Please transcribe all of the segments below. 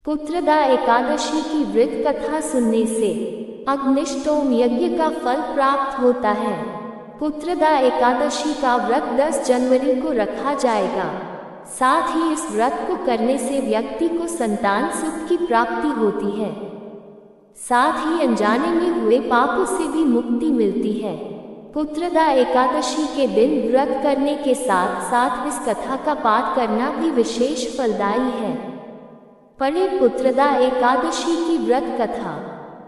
पुत्रदा एकादशी की व्रत कथा सुनने से अग्निष्टोम यज्ञ का फल प्राप्त होता है। पुत्रदा एकादशी का व्रत 10 जनवरी को रखा जाएगा। साथ ही इस व्रत को करने से व्यक्ति को संतान सुख की प्राप्ति होती है। साथ ही अनजाने में हुए पापों से भी मुक्ति मिलती है। पुत्रदा एकादशी के दिन व्रत करने के साथ साथ इस कथा का पाठ करना भी विशेष फलदायी है। पढ़े पुत्रदा एकादशी की व्रत कथा।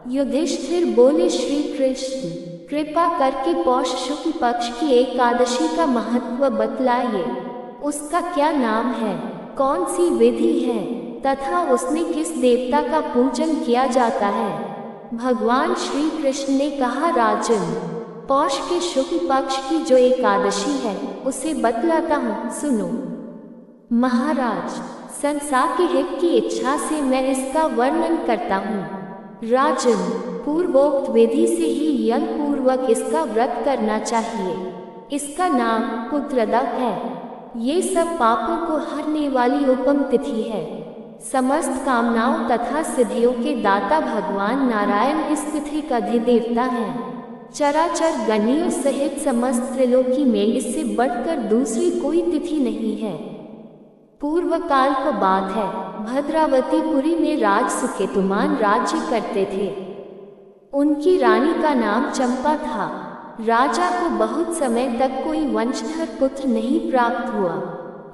युधिष्ठिर बोले, श्री कृष्ण कृपा करके पौष शुक्ल पक्ष की एकादशी का महत्व बतलाइए। उसका क्या नाम है, कौन सी विधि है तथा उसमें किस देवता का पूजन किया जाता है। भगवान श्री कृष्ण ने कहा, राजन, पौष के शुक्ल पक्ष की जो एकादशी है उसे बतलाता हूँ, सुनो। महाराज, संसार के हित की इच्छा से मैं इसका वर्णन करता हूँ। राजन, पूर्वोक्त विधि से ही यज्ञ पूर्वक इसका व्रत करना चाहिए। इसका नाम पुत्रदा है। ये सब पापों को हरने वाली उपम तिथि है। समस्त कामनाओं तथा सिद्धियों के दाता भगवान नारायण इस तिथि का अधिदेवता है। चराचर गणियों सहित समस्त त्रिलोकी में इससे बढ़कर दूसरी कोई तिथि नहीं है। पूर्व काल को बात है, भद्रावतीपुरी में राज सुकेतुमान राज्य करते थे। उनकी रानी का नाम चंपा था। राजा को बहुत समय तक कोई वंशधर पुत्र नहीं प्राप्त हुआ,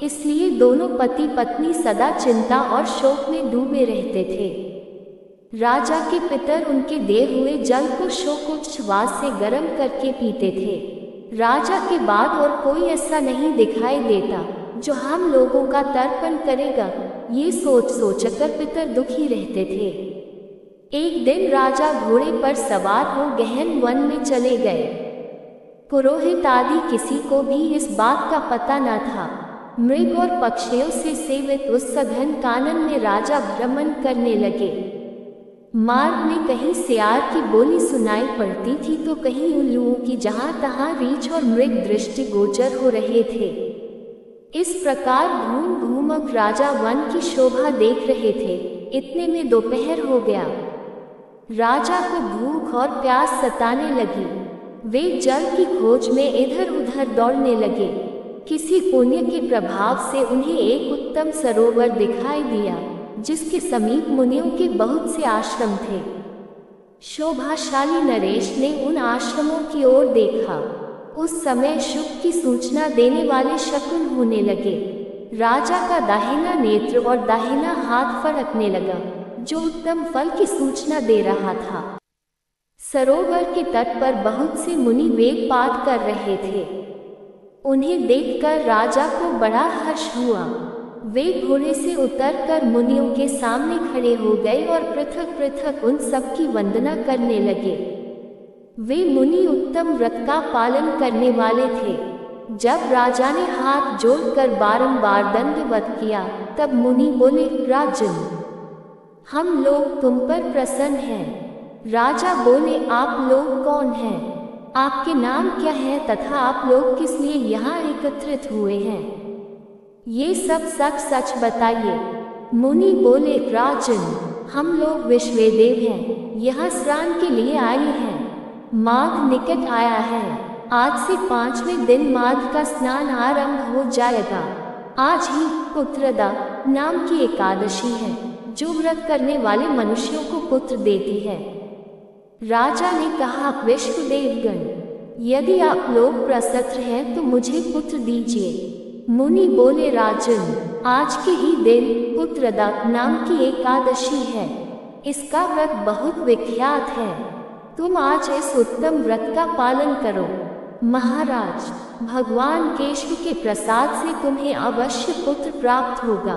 इसलिए दोनों पति पत्नी सदा चिंता और शोक में डूबे रहते थे। राजा के पितर उनके दिए हुए जल को शोकोच्छ्वास से गर्म करके पीते थे। राजा के बाद और कोई ऐसा नहीं दिखाई देता जो हम लोगों का तर्पण करेगा, ये सोच सोचकर पितर दुखी रहते थे। एक दिन राजा घोड़े पर सवार हो गहन वन में चले गए। पुरोहित आदि किसी को भी इस बात का पता न था। मृग और पक्षियों से सेवित उस सघन कानन में राजा भ्रमण करने लगे। मार्ग में कहीं सियार की बोली सुनाई पड़ती थी तो कहीं उल्लुओं की जहां तहां रीछ और मृग दृष्टिगोचर हो रहे थे। इस प्रकार घूम घूमक राजा वन की शोभा देख रहे थे। इतने में दोपहर हो गया। राजा को भूख और प्यास सताने लगी। वे जल की खोज में इधर उधर दौड़ने लगे। किसी पुण्य के प्रभाव से उन्हें एक उत्तम सरोवर दिखाई दिया, जिसके समीप मुनियों के बहुत से आश्रम थे। शोभाशाली नरेश ने उन आश्रमों की ओर देखा। उस समय शुभ की सूचना देने वाले शकुन होने लगे। राजा का दाहिना नेत्र और दाहिना हाथ फड़कने लगा, जो उत्तम फल की सूचना दे रहा था। सरोवर के तट पर बहुत से मुनि वेदपाठ कर रहे थे। उन्हें देखकर राजा को बड़ा हर्ष हुआ। वे घोड़े से उतरकर मुनियों के सामने खड़े हो गए और पृथक पृथक उन सबकी वंदना करने लगे। वे मुनि उत्तम व्रत का पालन करने वाले थे। जब राजा ने हाथ जोड़कर बारंबार दंडवत किया, तब मुनि बोले, राजन, हम लोग तुम पर प्रसन्न हैं। राजा बोले, आप लोग कौन हैं? आपके नाम क्या है तथा आप लोग किस लिए यहाँ एकत्रित हुए हैं? ये सब सच सच बताइए। मुनि बोले, राजन, हम लोग विश्वदेव हैं, यहाँ स्नान के लिए आए हैं। माघ निकट आया है। आज से 5वें दिन माघ का स्नान आरंभ हो जाएगा। आज ही पुत्रदा नाम की एकादशी है, जो व्रत करने वाले मनुष्यों को पुत्र देती है। राजा ने कहा, विश्वदेवगण, यदि आप लोग प्रसन्न हैं तो मुझे पुत्र दीजिए। मुनि बोले, राजन, आज के ही दिन पुत्रदा नाम की एकादशी है। इसका व्रत बहुत विख्यात है। तुम आज इस उत्तम व्रत का पालन करो। महाराज, भगवान केशव के प्रसाद से तुम्हें अवश्य पुत्र प्राप्त होगा।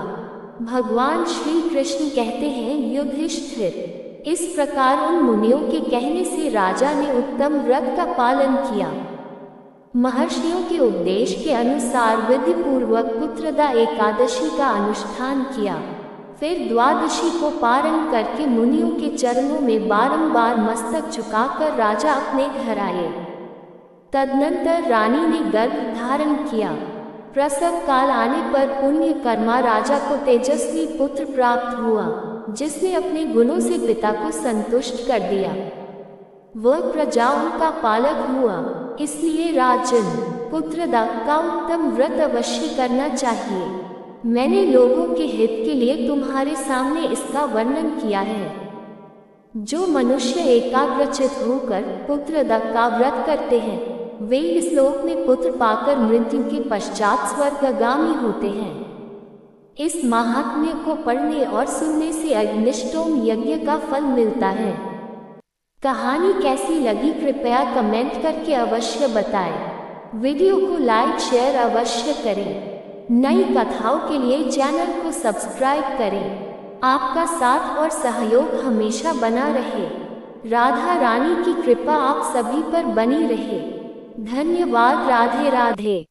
भगवान श्री कृष्ण कहते हैं, युधिष्ठिर, इस प्रकार उन मुनियों के कहने से राजा ने उत्तम व्रत का पालन किया। महर्षियों के उपदेश के अनुसार विधि पूर्वक पुत्रदा एकादशी का अनुष्ठान किया। फिर द्वादशी को पारण करके मुनियों के चरणों में बारंबार मस्तक झुकाकर राजा अपने घर आए। तदनंतर रानी ने गर्भ धारण किया। प्रसव काल आने पर पुण्य कर्मा राजा को तेजस्वी पुत्र प्राप्त हुआ। जिसने अपने गुणों से पिता को संतुष्ट कर दिया। वह प्रजाओं का पालक हुआ। इसलिए राजन, पुत्रदा का उत्तम व्रत अवश्य करना चाहिए। मैंने लोगों के हित के लिए तुम्हारे सामने इसका वर्णन किया है। जो मनुष्य एकाग्रचित होकर पुत्रदा का व्रत करते हैं, वे इस लोक में पुत्र पाकर मृत्यु के पश्चात स्वर्गगामी होते हैं। इस महात्म्य को पढ़ने और सुनने से अग्निष्टोम यज्ञ का फल मिलता है। कहानी कैसी लगी कृपया कमेंट करके अवश्य बताएं। वीडियो को लाइक शेयर अवश्य करें। नई कथाओं के लिए चैनल को सब्सक्राइब करें। आपका साथ और सहयोग हमेशा बना रहे। राधा रानी की कृपा आप सभी पर बनी रहे। धन्यवाद। राधे राधे।